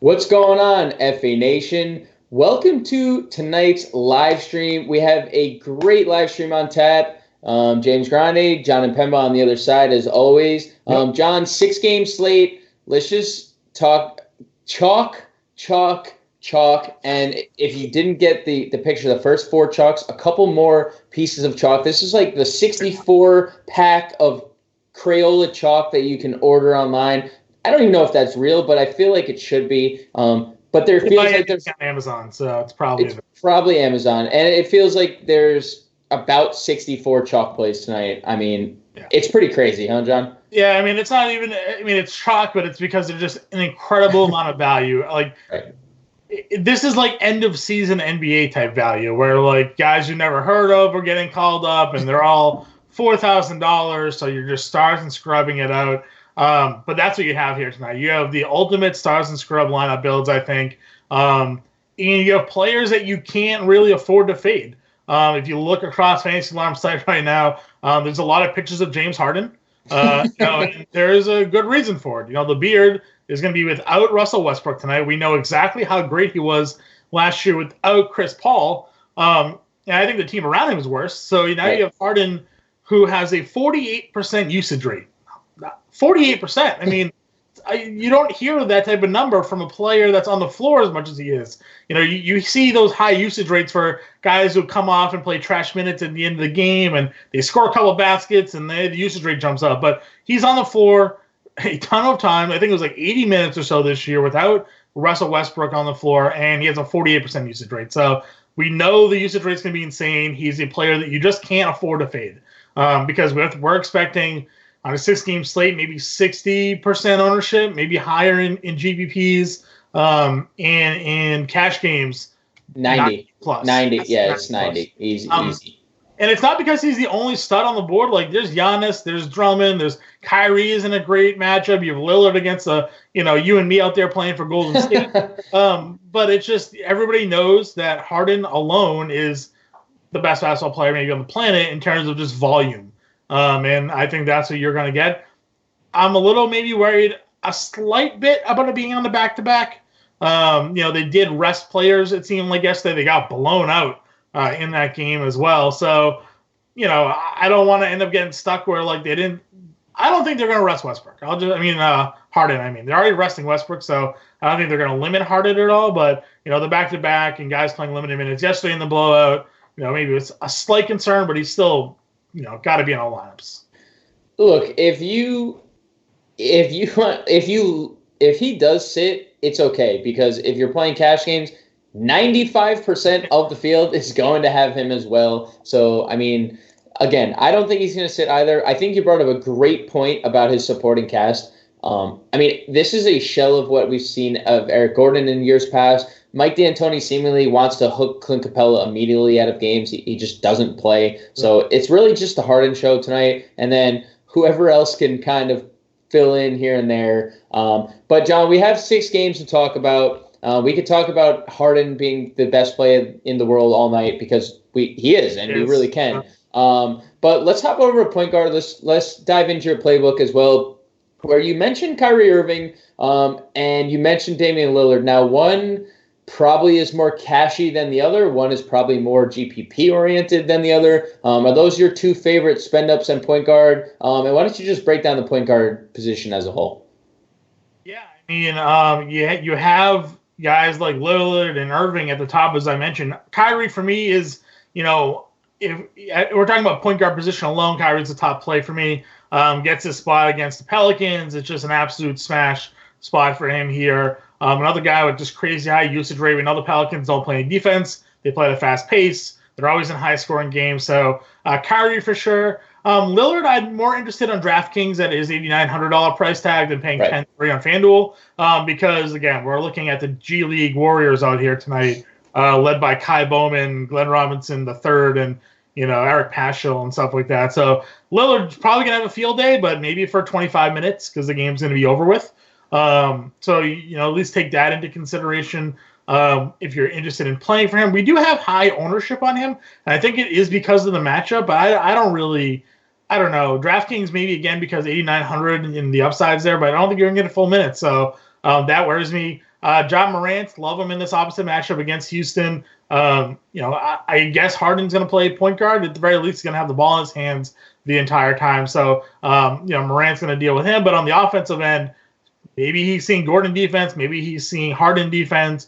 What's going on, FA Nation? Welcome to tonight's live stream. We have a great live stream on tap. James Grande, John Impemba on the other side, as always. John, 6-game slate. Let's just talk chalk, chalk, chalk. And if you didn't get the picture, the first 4 chalks, a couple more pieces of chalk. This is like the 64 pack of Crayola chalk that you can order online. I don't even know if that's real, but I feel like it should be. But there feels like there's on Amazon, so it's probably Amazon, and it feels like there's about 64 chalk plays tonight. I mean, It's pretty crazy, huh, John? Yeah, I mean, it's not even. I mean, it's chalk, but it's because there's just an incredible amount of value. Like, this is like end of season NBA type value, where like guys you never heard of are getting called up, and they're all $4,000. So you're just stars and scrubbing it out. But that's what you have here tonight. You have the ultimate stars and scrub lineup builds, I think. And you have players that you can't really afford to fade. If you look across Fantasy Alarm's site right now, there's a lot of pictures of James Harden. And there's a good reason for it. The beard is going to be without Russell Westbrook tonight. We know exactly how great he was last year without Chris Paul. And I think the team around him is worse. So now you have Harden, who has a 48% usage rate. 48%. I mean, you don't hear that type of number from a player that's on the floor as much as he is. You see those high usage rates for guys who come off and play trash minutes at the end of the game, and they score a couple of baskets, and the usage rate jumps up. But he's on the floor a ton of time. I think it was like 80 minutes or so this year without Russell Westbrook on the floor, and he has a 48% usage rate. So we know the usage rate's going to be insane. He's a player that you just can't afford to fade because we're expecting – on a 6-game slate, maybe 60% ownership, maybe higher in GPPs, and in cash games, 90 plus. 90, yeah, it's 90. Easy. And it's not because he's the only stud on the board. Like, there's Giannis, there's Drummond, there's Kyrie is in a great matchup. You have Lillard against you and me out there playing for Golden State. But it's just everybody knows that Harden alone is the best basketball player maybe on the planet in terms of just volume. And I think that's what you're going to get. I'm a little maybe worried a slight bit about it being on the back-to-back. They did rest players, it seemed like yesterday. They got blown out in that game as well. So, I don't want to end up getting stuck where, like, they didn't – I don't think they're going to rest Westbrook. Harden. They're already resting Westbrook, so I don't think they're going to limit Harden at all. But, the back-to-back and guys playing limited minutes yesterday in the blowout, maybe it's a slight concern, but he's still – got to be in all lineups. Look, if he does sit, it's okay, because if you're playing cash games, 95% of the field is going to have him as well. So, I mean, again, I don't think he's going to sit either. I think you brought up a great point about his supporting cast. This is a shell of what we've seen of Eric Gordon in years past. Mike D'Antoni seemingly wants to hook Clint Capella immediately out of games. He just doesn't play. So it's really just the Harden show tonight, and then whoever else can kind of fill in here and there. But, John, we have 6 games to talk about. We could talk about Harden being the best player in the world all night, because he is, and we really can. But let's hop over to point guard. Let's dive into your playbook as well, where you mentioned Kyrie Irving and you mentioned Damian Lillard. Now, one probably is more cashy than the other. One is probably more GPP oriented than the other. Are those your 2 favorite spend ups and point guard? And why don't you just break down the point guard position as a whole? Yeah, you have guys like Lillard and Irving at the top, as I mentioned. Kyrie for me is, if we're talking about point guard position alone, Kyrie's the top play for me. Gets his spot against the Pelicans. It's just an absolute smash spot for him here. Another guy with just crazy high usage rate. We know the Pelicans don't play any defense. They play at a fast pace. They're always in high-scoring games. So Kyrie for sure. Lillard, I'm more interested on DraftKings at his $8,900 price tag than paying $10,300 on FanDuel because, again, we're looking at the G League Warriors out here tonight, led by Kai Bowman, Glenn Robinson III, and Eric Paschal and stuff like that. So Lillard's probably going to have a field day, but maybe for 25 minutes because the game's going to be over with. So at least take that into consideration if you're interested in playing for him. We do have high ownership on him, and I think it is because of the matchup, but I don't know. DraftKings maybe, again, because 8,900 in the upsides there, but I don't think you're going to get a full minute. So That worries me. John Morant, love him in this opposite matchup against Houston. I guess Harden's going to play point guard. At the very least, he's going to have the ball in his hands the entire time. So, Morant's going to deal with him. But on the offensive end, maybe he's seeing Gordon defense. Maybe he's seeing Harden defense.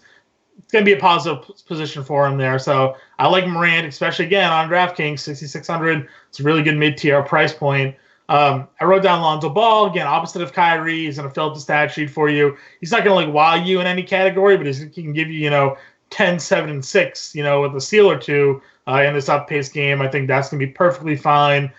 It's going to be a positive position for him there. So I like Morant, especially, again, on DraftKings, 6,600. It's a really good mid-tier price point. I wrote down Lonzo Ball, again, opposite of Kyrie. He's going to fill up the stat sheet for you. He's not going to wow you in any category, but he can give you, 10, 7, and 6, with a steal or two in this up-paced game. I think that's going to be perfectly fine.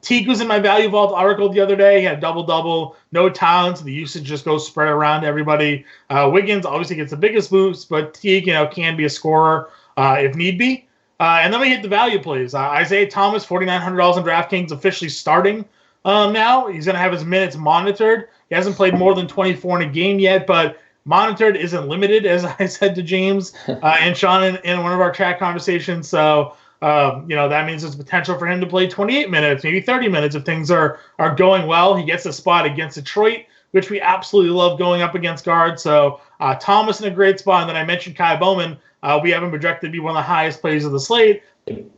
Teague was in my Value Vault article the other day. He had a double-double, no talent. The usage just goes spread around to everybody. Wiggins obviously gets the biggest boost, but Teague, can be a scorer if need be. And then we hit the value plays. Isaiah Thomas, $4,900 on DraftKings, officially starting now. He's going to have his minutes monitored. He hasn't played more than 24 in a game yet, but monitored isn't limited, as I said to James and Sean in one of our chat conversations. So, that means there's potential for him to play 28 minutes, maybe 30 minutes if things are going well. He gets a spot against Detroit, which we absolutely love going up against guards. So Thomas in a great spot. And then I mentioned Kai Bowman. We have him projected to be one of the highest plays of the slate.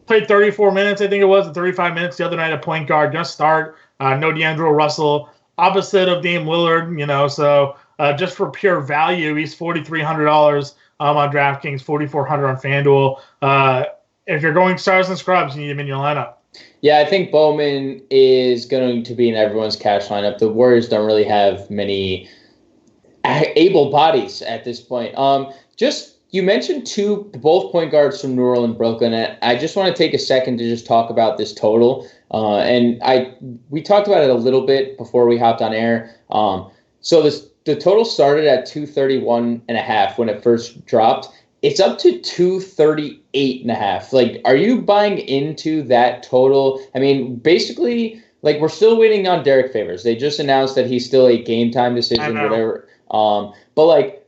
Played 34 minutes, I think it was, and 35 minutes the other night at point guard. Going to start. No D'Angelo Russell. Opposite of Dame Lillard, so just for pure value, he's $4,300 on DraftKings, $4,400 on FanDuel. If you're going stars and scrubs, you need him in your lineup. Yeah, I think Bowman is going to be in everyone's cash lineup. The Warriors don't really have many able bodies at this point. You mentioned both point guards from New Orleans, Brooklyn. And I just want to take a second to just talk about this total. We talked about it a little bit before we hopped on air. The total started at 231.5 when it first dropped. It's up to 238.5. Like, are you buying into that total? I mean, basically, we're still waiting on Derek Favors. They just announced that he's still a game time decision, whatever. But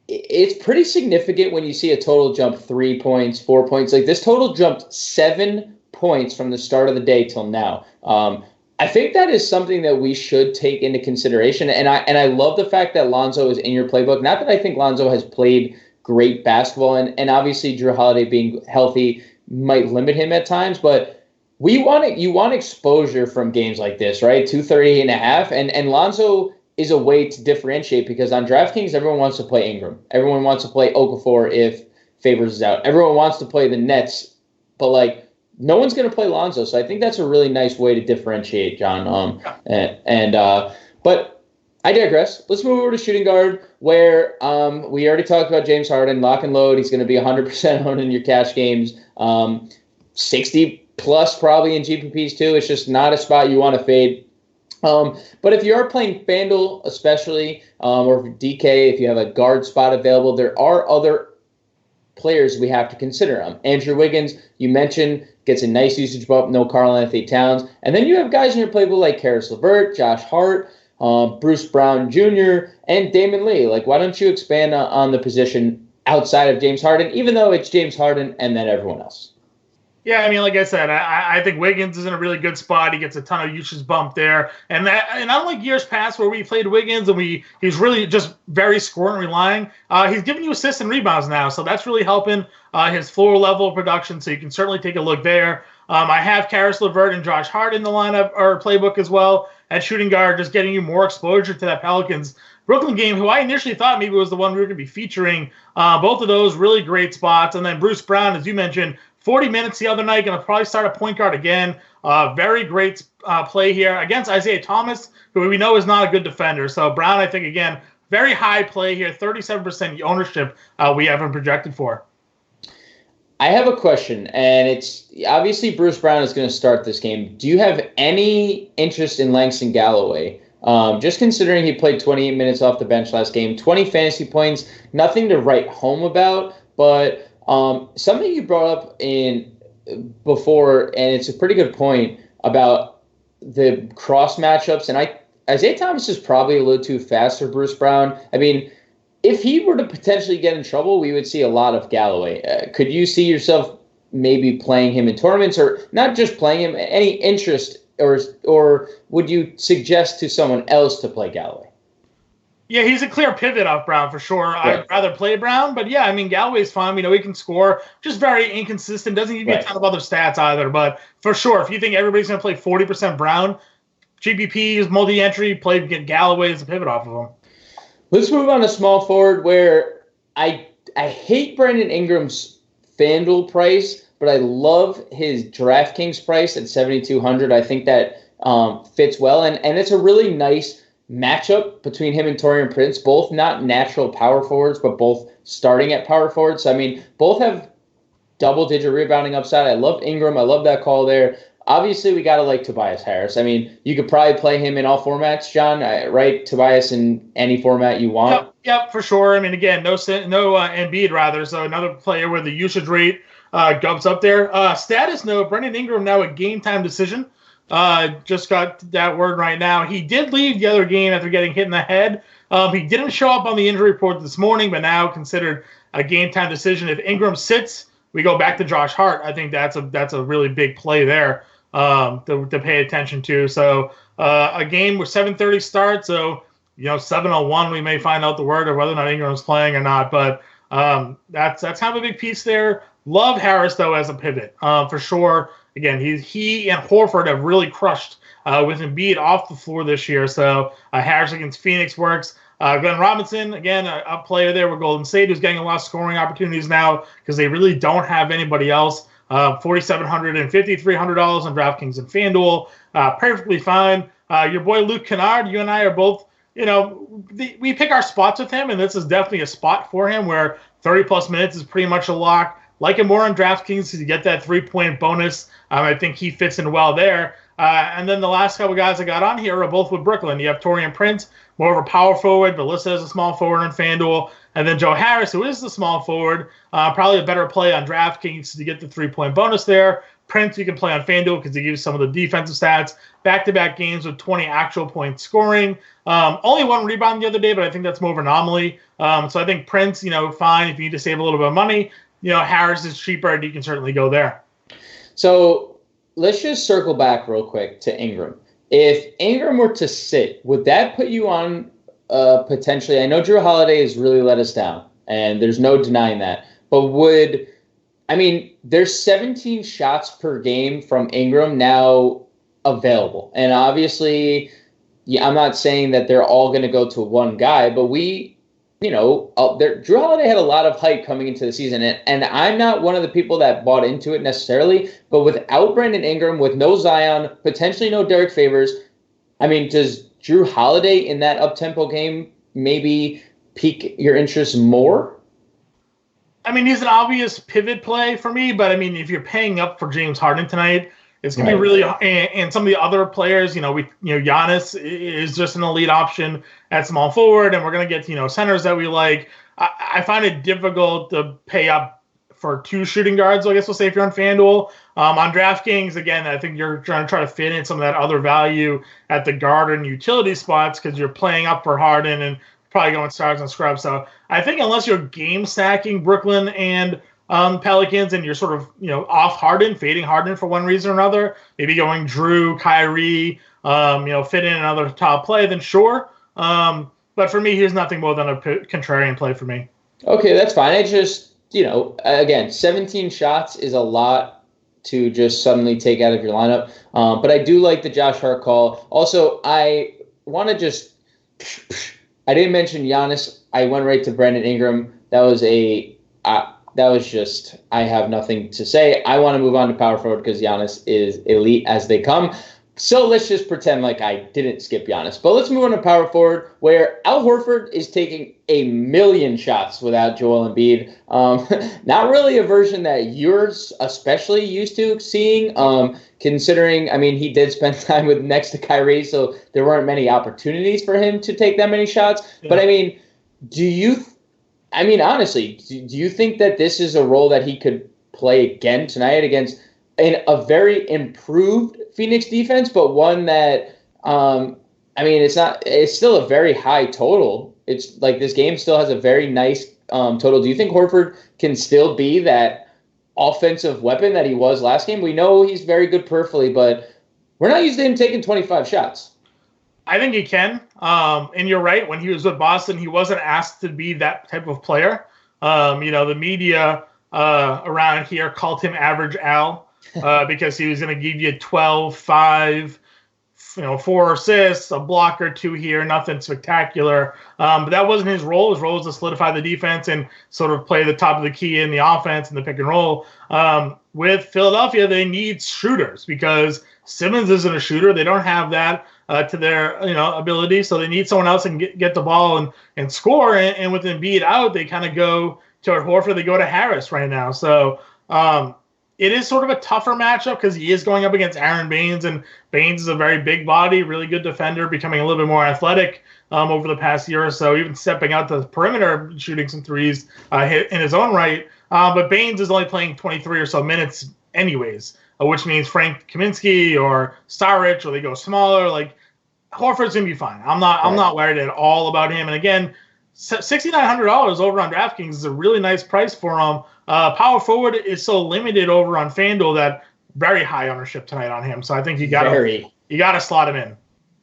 it's pretty significant when you see a total jump 3 points, 4 points. This total jumped 7 points from the start of the day till now. I think that is something that we should take into consideration. And I love the fact that Lonzo is in your playbook. Not that I think Lonzo has played great basketball, and obviously Drew Holiday being healthy might limit him at times, but you want exposure from games like this, right? 238.5, and Lonzo is a way to differentiate, because on DraftKings everyone wants to play Ingram, everyone wants to play Okafor if Favors is out, everyone wants to play the Nets, but no one's going to play Lonzo, so I think that's a really nice way to differentiate, John. But I digress. Let's move over to shooting guard, where we already talked about James Harden, lock and load. He's going to be 100% owned in your cash games, 60 plus probably in GPPs too. It's just not a spot you want to fade. But if you are playing FanDuel, especially, or DK, if you have a guard spot available, there are other players we have to consider. Andrew Wiggins, you mentioned, gets a nice usage bump, no Karl-Anthony Towns. And then you have guys in your playbook like Karis LeVert, Josh Hart, Bruce Brown Jr., and Damon Lee. Why don't you expand on the position outside of James Harden, even though it's James Harden and then everyone else? Yeah, like I said, I think Wiggins is in a really good spot. He gets a ton of usage bump there. And unlike years past where we played Wiggins and he's really just very scoring relying, he's giving you assists and rebounds now. So that's really helping his floor level production. So you can certainly take a look there. I have Karis LeVert and Josh Hart in the lineup or playbook as well at shooting guard, just getting you more exposure to that Pelicans Brooklyn game, who I initially thought maybe was the one we were going to be featuring. Both of those really great spots. And then Bruce Brown, as you mentioned, 40 minutes the other night, going to probably start a point guard again. Very great play here against Isaiah Thomas, who we know is not a good defender. So Brown, I think, again, very high play here, 37% ownership we have him projected for. I have a question, and it's obviously Bruce Brown is going to start this game. Do you have any interest in Langston Galloway? Just considering he played 28 minutes off the bench last game, 20 fantasy points, nothing to write home about, but something you brought up in before, and it's a pretty good point about the cross matchups. And Isaiah Thomas is probably a little too fast for Bruce Brown. I mean, if he were to potentially get in trouble, we would see a lot of Galloway. Could you see yourself maybe playing him in tournaments, or not just playing him? Any interest, or would you suggest to someone else to play Galloway? Yeah, he's a clear pivot off Brown for sure. Right. I'd rather play Brown, but yeah, I mean, Galloway's fine. We know he can score, just very inconsistent. Doesn't give you a ton of other stats either. But for sure, if you think everybody's going to play 40% Brown, GPP is multi-entry, play Galloway as a pivot off of him. Let's move on to small forward, where I hate Brandon Ingram's FanDuel price, but I love his DraftKings price at 7,200. I think that fits well, and it's a really nice matchup between him and Taurean Prince, both not natural power forwards, but both starting at power forwards. So, I mean, both have double-digit rebounding upside. I love Ingram. I love that call there. Obviously, we got to like Tobias Harris. I mean, you could probably play him in all formats, John, right? Tobias in any format you want. Yep, for sure. I mean, again, no Embiid, rather, so another player where the usage rate gumps up there. Status note, Brandon Ingram now a game-time decision. Just got that word right now. He did leave the other game after getting hit in the head. He didn't show up on the injury report this morning, but now considered a game-time decision. If Ingram sits, we go back to Josh Hart. I think that's a really big play there to pay attention to. So a game with 7:30 start, so 7:01 we may find out the word of whether or not Ingram's playing or not. But that's kind of a big piece there. Love Harris though as a pivot for sure. Again, he and Horford have really crushed with Embiid off the floor this year. So Harris against Phoenix works. Glenn Robinson, again, a player there with Golden State who's getting a lot of scoring opportunities now because they really don't have anybody else. $4,700 and $5,300 on DraftKings and FanDuel. Perfectly fine. Your boy Luke Kennard, you and I are both, we pick our spots with him, and this is definitely a spot for him where 30-plus minutes is pretty much a lock. Like him more on DraftKings because you get that 3-point bonus. I think he fits in well there. And then the last couple guys I got on here are both with Brooklyn. You have Taurean Prince, more of a power forward, but listed as a small forward on FanDuel. And then Joe Harris, who is the small forward, probably a better play on DraftKings to get the 3-point bonus there. Prince, you can play on FanDuel because he gives some of the defensive stats. Back-to-back games with 20 actual points scoring. Only one rebound the other day, but I think that's more of an anomaly. So I think Prince, fine if you need to save a little bit of money. Harris is cheaper, and you can certainly go there. So let's just circle back real quick to Ingram. If Ingram were to sit, would that put you on potentially? I know Drew Holiday has really let us down, and there's no denying that. But there's 17 shots per game from Ingram now available. And obviously, I'm not saying that they're all going to go to one guy, but Drew Holiday had a lot of hype coming into the season, and I'm not one of the people that bought into it necessarily, but without Brandon Ingram, with no Zion, potentially no Derek Favors, does Drew Holiday in that up-tempo game maybe pique your interest more? He's an obvious pivot play for me, but if you're paying up for James Harden tonight, it's going to be really, and some of the other players, Giannis is just an elite option at small forward, and we're going to get, centers that we like. I find it difficult to pay up for 2 shooting guards, I guess we'll say, if you're on FanDuel. On DraftKings, again, I think you're trying to fit in some of that other value at the guard and utility spots because you're playing up for Harden and probably going stars and scrubs. So I think unless you're game stacking Brooklyn and Pelicans and you're sort of, off Harden, fading Harden for one reason or another, maybe going Drew, Kyrie, fit in another top play, then sure. But for me, here's nothing more than a contrarian play for me. Okay, that's fine. I just, again, 17 shots is a lot to just suddenly take out of your lineup. But I do like the Josh Hart call. Also, I want to I didn't mention Giannis. I went right to Brandon Ingram. That was just, I have nothing to say. I want to move on to power forward because Giannis is elite as they come. So let's just pretend like I didn't skip Giannis. But let's move on to power forward, where Al Horford is taking a million shots without Joel Embiid. Not really a version that you're especially used to seeing, considering, he did spend time next to Kyrie, so there weren't many opportunities for him to take that many shots. Yeah. But, honestly, do you think that this is a role that he could play again tonight against a very improved Phoenix defense, but one that, it's still a very high total. It's like this game still has a very nice total. Do you think Horford can still be that offensive weapon that he was last game? We know he's very good peripherally, but we're not used to him taking 25 shots. I think he can. And you're right. When he was with Boston, he wasn't asked to be that type of player. The media around here called him Average Al because he was going to give you 12, 5, 4 assists, a block or 2 here, nothing spectacular. But that wasn't his role. His role was to solidify the defense and sort of play the top of the key in the offense and the pick and roll. With Philadelphia, they need shooters because Simmons isn't a shooter. They don't have that to their ability, so they need someone else and get the ball and score. And with Embiid out, they kind of go to Horford. They go to Harris right now. So it is sort of a tougher matchup because he is going up against Aaron Baines, and Baines is a very big body, really good defender, becoming a little bit more athletic over the past year or so, even stepping out the perimeter, shooting some threes in his own right. But Baines is only playing 23 or so minutes anyways, which means Frank Kaminsky or Starrich, or they go smaller. Like, Horford's going to be fine. I'm not worried at all about him. And again, $6,900 over on DraftKings is a really nice price for him. Power forward is so limited over on FanDuel that very high ownership tonight on him. So I think you gotta slot him in.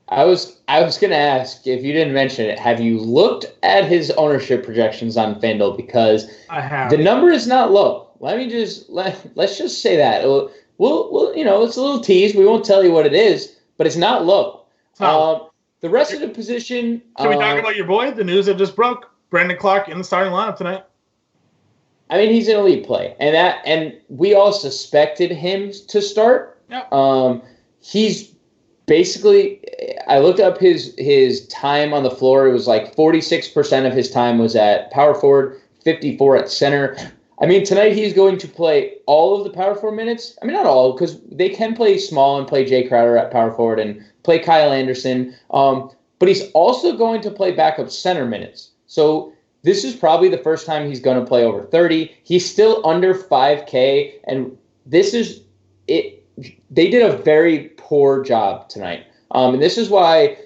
I was going to ask, if you didn't mention it, have you looked at his ownership projections on FanDuel? Because I have. The number is not low. Let's just say that. We'll it's a little tease. We won't tell you what it is, but it's not low. The rest of the position. Can we talk about your boy? The news that just broke: Brandon Clark in the starting lineup tonight. I mean, he's an elite play, and we all suspected him to start. Yep. He's basically. I looked up his time on the floor. It was like 46% of his time was at power forward, 54 at center. I mean, tonight he's going to play all of the power forward minutes. I mean, not all, because they can play small and play Jay Crowder at power forward and play Kyle Anderson. But he's also going to play backup center minutes. So this is probably the first time he's going to play over 30. He's still under 5K, and this is it. They did a very poor job tonight. And this is why,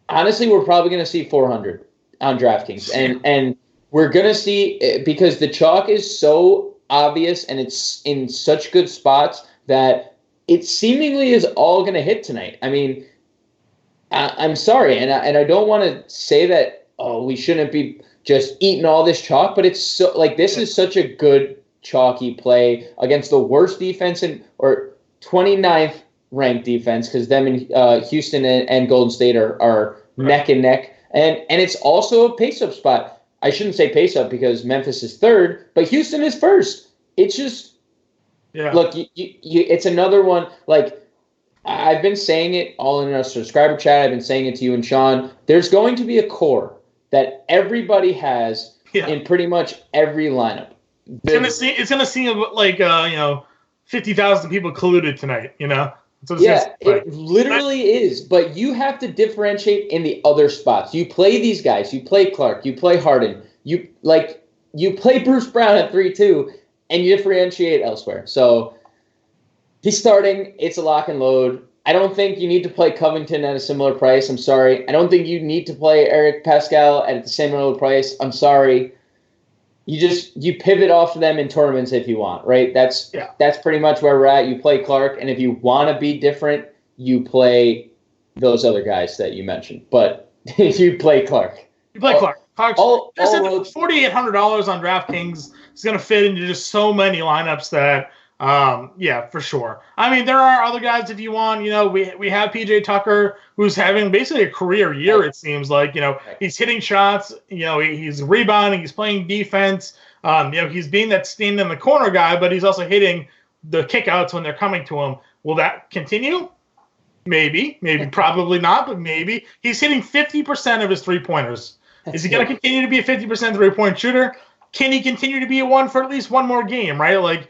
honestly, we're probably going to see 400 on DraftKings. And we're going to see, because the chalk is so obvious and it's in such good spots that it seemingly is all going to hit tonight. I mean, I'm sorry, and I don't want to say that, we shouldn't be just eating all this chalk, but it's so, like, this is such a good chalky play against the worst defense or 29th ranked defense, because them in Houston and Golden State are neck and neck. And it's also a pace-up spot. I shouldn't say pace-up because Memphis is third, but Houston is first. It's just, look, it's another one. Like, I've been saying it all in our subscriber chat. I've been saying it to you and Sean. There's going to be a core that everybody has in pretty much every lineup. It's gonna seem like 50,000 people colluded tonight. It literally is. But you have to differentiate in the other spots. You play these guys. You play Clark. You play Harden. You play Bruce Brown at 3-2, and you differentiate elsewhere. So he's starting. It's a lock and load. I don't think you need to play Covington at a similar price. I'm sorry. I don't think you need to play Eric Pascal at the same low price. I'm sorry. You pivot off of them in tournaments if you want, right? That's pretty much where we're at. You play Clark, and if you want to be different, you play those other guys that you mentioned. But you play Clark. Clark. $4,800 on DraftKings is going to fit into just so many lineups that, for sure. I mean, there are other guys if you want. We have PJ Tucker, who's having basically a career year, it seems like. He's hitting shots. He's rebounding. He's playing defense. He's being that stand in the corner guy, but he's also hitting the kickouts when they're coming to him. Will that continue? Maybe, probably not, but maybe. He's hitting 50% of his three-pointers. Is he going to continue to be a 50% three-point shooter? Can he continue to be a one for at least one more game, right? Like,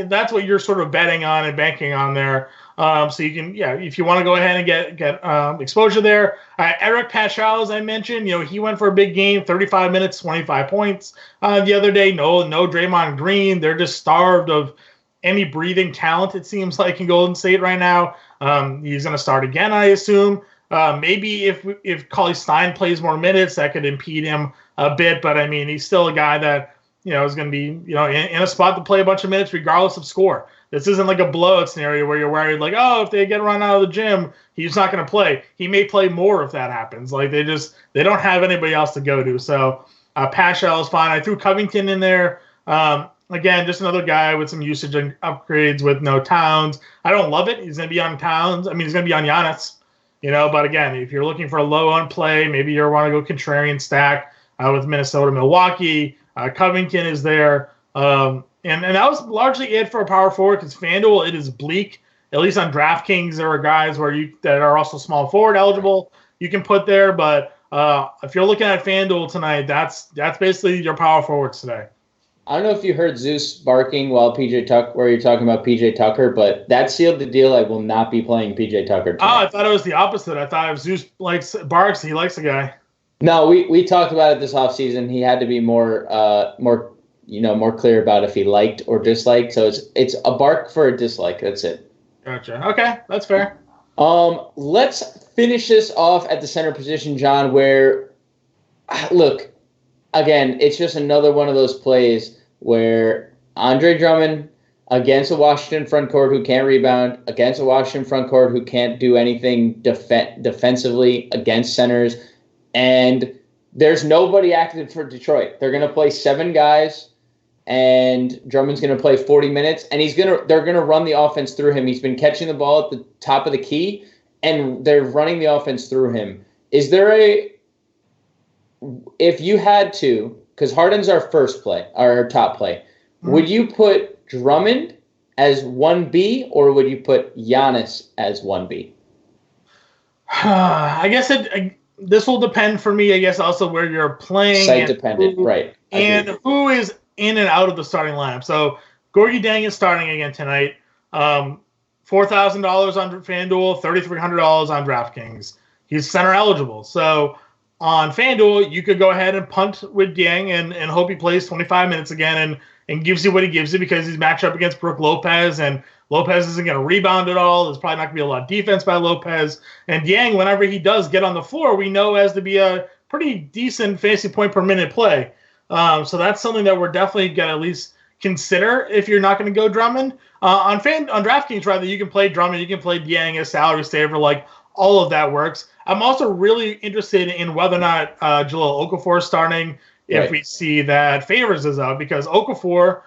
that's what you're sort of betting on and banking on there. So you can, if you want to go ahead and get exposure there. Eric Pascal, as I mentioned, he went for a big game, 35 minutes, 25 points the other day. No Draymond Green. They're just starved of any breathing talent, it seems like, in Golden State right now. He's going to start again, I assume. Maybe if Cauley Stein plays more minutes, that could impede him a bit. But, I mean, he's still a guy that is going to be, in a spot to play a bunch of minutes regardless of score. This isn't like a blowout scenario where you're worried like, oh, if they get run out of the gym, he's not going to play. He may play more if that happens. Like they don't have anybody else to go to. So Paschal is fine. I threw Covington in there. Again, just another guy with some usage and upgrades with no Towns. I don't love it. He's going to be on Towns. I mean, he's going to be on Giannis. But again, if you're looking for a low-owned play, maybe you want to go contrarian stack with Minnesota, Milwaukee. Covington is there. And that was largely it for a power forward because FanDuel, it is bleak. At least on DraftKings, there are guys that are also small forward eligible you can put there. But if you're looking at FanDuel tonight, that's basically your power forwards today. I don't know if you heard Zeus barking while where you're talking about PJ Tucker, but that sealed the deal. I will not be playing PJ Tucker tonight. Oh, I thought it was the opposite. I thought if Zeus barks, he likes the guy. No, we talked about it this offseason. He had to be more clear about if he liked or disliked. So it's a bark for a dislike. That's it. Gotcha. Okay, that's fair. Let's finish this off at the center position, John, where look. Again, it's just another one of those plays where Andre Drummond against a Washington front court who can't rebound, against a Washington front court who can't do anything defensively against centers, and there's nobody active for Detroit. They're going to play 7 guys, and Drummond's going to play 40 minutes, and they're going to run the offense through him. He's been catching the ball at the top of the key, and they're running the offense through him. Is there if you had to, because Harden's our top play, would you put Drummond as 1B or would you put Giannis as 1B? I guess this will depend for me, I guess, also where you're playing. Site dependent, right. And who is in and out of the starting lineup. So Gorgui Dieng is starting again tonight. $4,000 on FanDuel, $3,300 on DraftKings. He's center eligible. So on FanDuel, you could go ahead and punt with Dieng and hope he plays 25 minutes again and gives you what he gives you because he's matched up against Brook Lopez, and Lopez isn't going to rebound at all. There's probably not going to be a lot of defense by Lopez. And Dieng, whenever he does get on the floor, we know as to be a pretty decent fantasy point per minute play. So that's something that we're definitely going to at least consider if you're not going to go Drummond. On DraftKings, rather, you can play Drummond, you can play Dieng as salary saver, like all of that works. I'm also really interested in whether or not Jahlil Okafor is starting if we see that Favors is out, because Okafor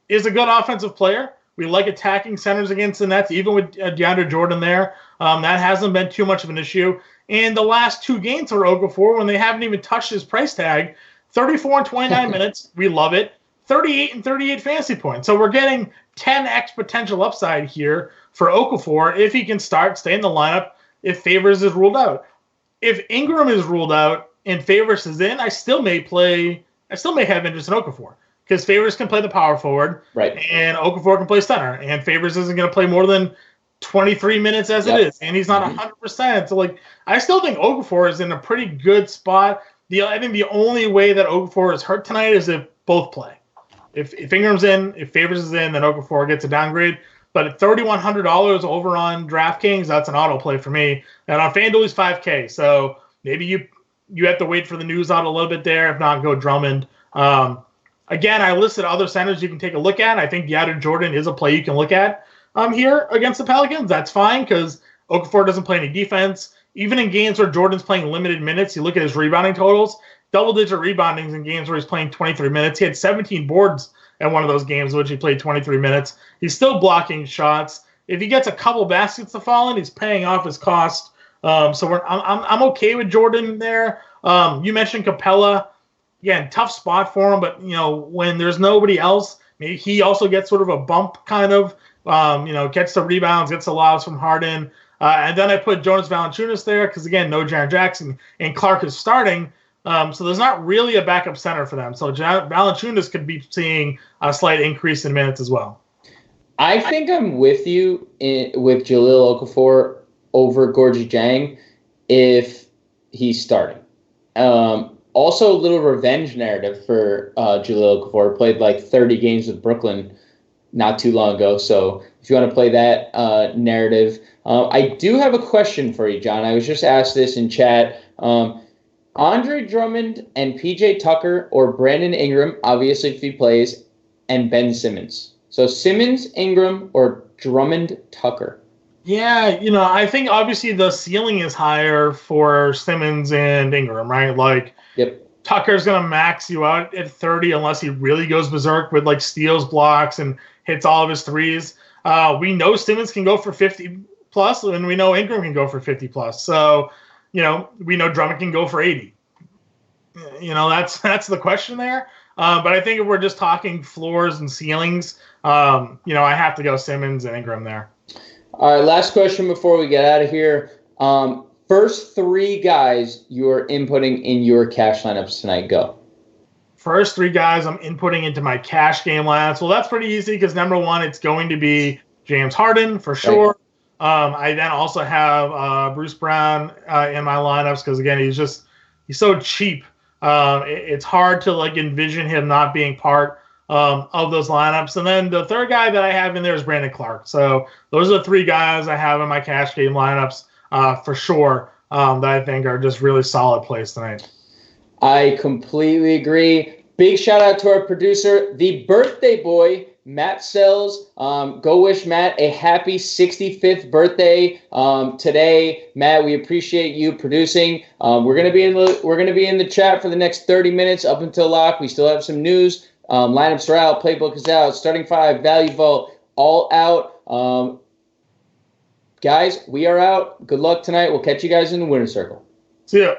is a good offensive player. We like attacking centers against the Nets, even with DeAndre Jordan there. That hasn't been too much of an issue. And the last 2 games for Okafor, when they haven't even touched his price tag, 34 and 29 minutes, we love it. 38 and 38 fantasy points. So we're getting 10x potential upside here for Okafor if he can stay in the lineup if Favors is ruled out. If Ingram is ruled out and Favors is in, I still may have interest in Okafor because Favors can play the power forward, right? And Okafor can play center, and Favors isn't going to play more than 23 minutes as it is, and he's not 100%. So I still think Okafor is in a pretty good spot. I think the only way that Okafor is hurt tonight is if both play. If Ingram's in, if Favors is in, then Okafor gets a downgrade. But at $3,100 over on DraftKings, that's an auto play for me. And on FanDuel, he's $5K. So maybe you have to wait for the news out a little bit there. If not, go Drummond. Again, I listed other centers you can take a look at. I think DeAndre Jordan is a play you can look at here against the Pelicans. That's fine because Okafor doesn't play any defense. Even in games where Jordan's playing limited minutes, you look at his rebounding totals, double-digit reboundings in games where he's playing 23 minutes. He had 17 boards in one of those games in which he played 23 minutes. He's still blocking shots. If he gets a couple baskets to fall in, he's paying off his cost. So I'm okay with Jordan there. You mentioned Capella. Again, tough spot for him, but when there's nobody else, maybe he also gets sort of a bump kind of, gets the rebounds, gets the lobs from Harden. And then I put Jonas Valanciunas there because, again, no Jaren Jackson, and Clark is starting. So there's not really a backup center for them. So Valanciunas could be seeing a slight increase in minutes as well. I think I'm with you with Jahlil Okafor over Gorgui Dieng if he's starting. Also, a little revenge narrative for Jahlil Okafor. Played like 30 games with Brooklyn not too long ago. So if you want to play that narrative. I do have a question for you, John. I was just asked this in chat. Andre Drummond and PJ Tucker or Brandon Ingram, obviously if he plays, and Ben Simmons. So Simmons, Ingram, or Drummond, Tucker. Yeah, I think obviously the ceiling is higher for Simmons and Ingram, right? Like, yep. Tucker's going to max you out at 30 unless he really goes berserk with like steals, blocks, and hits all of his threes. We know Simmons can go for 50 plus, and we know Ingram can go for 50 plus. So, we know Drummond can go for 80. That's the question there. But I think if we're just talking floors and ceilings, I have to go Simmons and Ingram there. All right, last question before we get out of here. First three guys you are inputting in your cash lineups tonight. Go. First three guys I'm inputting into my cash game lineups. Well, that's pretty easy because number one, it's going to be James Harden for sure. I then also have Bruce Brown in my lineups because, again, he's so cheap. It's hard to envision him not being part of those lineups. And then the third guy that I have in there is Brandon Clark. So those are the three guys I have in my cash game lineups for sure that I think are just really solid plays tonight. I completely agree. Big shout out to our producer, the birthday boy, Matt Sells. Go wish Matt a happy 65th birthday today. Matt, we appreciate you producing. We're gonna be in the chat for the next 30 minutes up until lock. We still have some news. Lineups are out, playbook is out, starting five, value vault, all out. Guys, we are out. Good luck tonight. We'll catch you guys in the winner's circle. See ya.